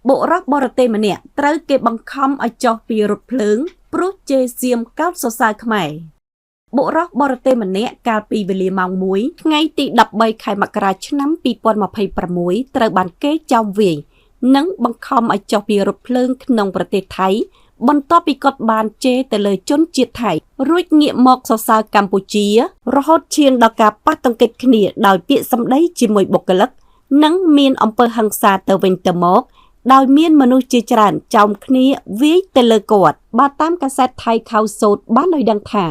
បុរសបរទេសម្នាក់ត្រូវគេបង្ខំឲ្យចុះពីរថភ្លើងព្រោះជេរសៀមកោតសរសើរខ្មែរបុរសបរទេសម្នាក់កាលពីវេលាម៉ោង1ថ្ងៃទី13ខែមករាឆ្នាំ2026ត្រូវបានគេចោទវាយនិងបង្ខំឲ្យចុះពីរថភ្លើងក្នុងប្រទេសថៃបន្ទាប់ពីគាត់បានជេរទៅលើជនជាតិថៃរួចងាកមកសរសើរកម្ពុជារហូតឈានដល់ការប៉ះទង្គិចគ្នាដោយពាក្យសម្ដីជាមួយបុគ្គលិកនិងមានអំពើហិង្សាទៅវិញទៅមកដោយមានមនុស្សជាច្រើនចោមគ្នាវាយទៅលើគាត់បើតាមកាសែតថៃខៅសូតបានឲ្យដឹងថា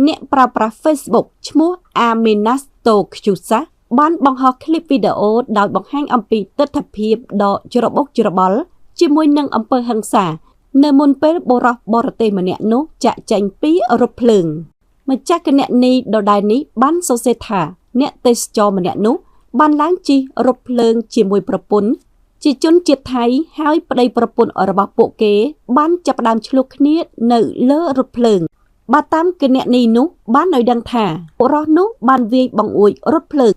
អ្នកប្រើប្រាស់ Facebook ឈ្មោះ Aminasto Khusa បានបង្ហោះคลิปវីដេអូដោយបង្ហាញអំពីទស្សនភាពដ៏ច្របូកច្របល់ជាមួយនឹងអំពើហិង្សានៅមុនពេលបុរសបរទេសម្នាក់នោះចាក់ចែងពីរថភ្លើងម្ចាស់គណនីដដែលនេះបានសរសេរថាអ្នកទេសចរម្នាក់នោះបានឡើងជិះរថភ្លើងជាមួយប្រពន្ធជាជនជាតិថៃហើយប្តីប្រពន្ធរបស់ពួកគេបានចាប់ផ្ដើមឆ្លោះគ្នានៅលើរថភ្លើងបើតាមគណនីនោះបានឲ្យដឹងថាបុរសនោះបានវាយបង្អួចរថភ្លើង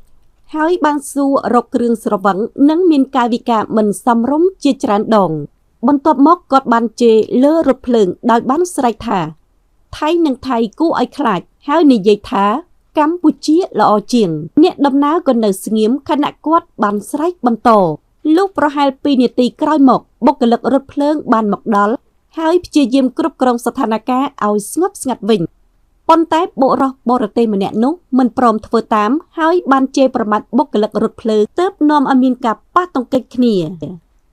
ហើយបានសួររកគ្រឿងស្រវឹងនិងមានកាយវិការមិនសមរម្យជាច្រើនដងបន្ទាប់មកគាត់បានជេរលើរថភ្លើងដោយបានស្រែកថាថៃនឹងថៃគួរឲ្យខ្លាចហើយនិយាយថាកម្ពុជាល្អជាងអ្នកដំណើរក៏នៅស្ងៀមខណៈគាត់បានស្រែកបន្តលុះប្រហែល2នាទីក្រោយមកបុគ្គលិករថភ្លើងបានមកដល់ហើយព្យាយាមគ្រប់គ្រងស្ថានភាពឲ្យស្ងប់ស្ងាត់វិញប៉ុន្តែបុរសបរទេសម្នាក់នោះមិនព្រមធ្វើតាមហើយបានជេរប្រមាថបុគ្គលិករថភ្លើងទើបនាំឲ្យមានការប៉ះទង្គិចគ្នា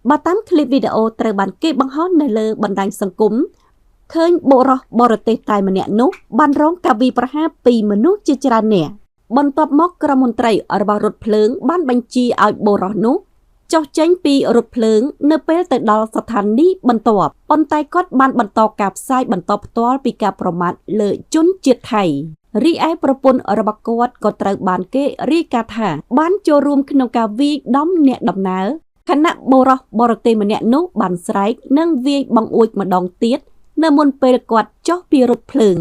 បើតាមคลิปវីដេអូត្រូវបានគេបង្ហោះនៅលើបណ្ដាញសង្គមឃើញបុរសបរទេសតែម្នាក់នោះបានរងការវាយប្រហារពីមនុស្សជាច្រើននាក់បន្ទាប់មកក្រុមមន្ត្រីរបស់រថភ្លើងបានបញ្ជាឲ្យបុរសនោះចុះចេញពីរថភ្លើងនៅពេលទៅដល់ស្ថានីយ៍បន្ទាប់ប៉ុន្តែគាត់បានបន្តការផ្សាយបន្តផ្ទាល់ពីការប្រមាថលើជនជាតិថៃរីឯប្រពន្ធរបស់គាត់ក៏ត្រូវបានគេរាយការណ៍ថាបានចូលរួមក្នុងការវាយដំអ្នកដំណើរខណៈបុរសបរទេសម្នាក់នោះបានស្រែកនិងវាយបង្អួចម្ដងទៀតនៅមុនពេលគាត់ចុះពីរថភ្លើង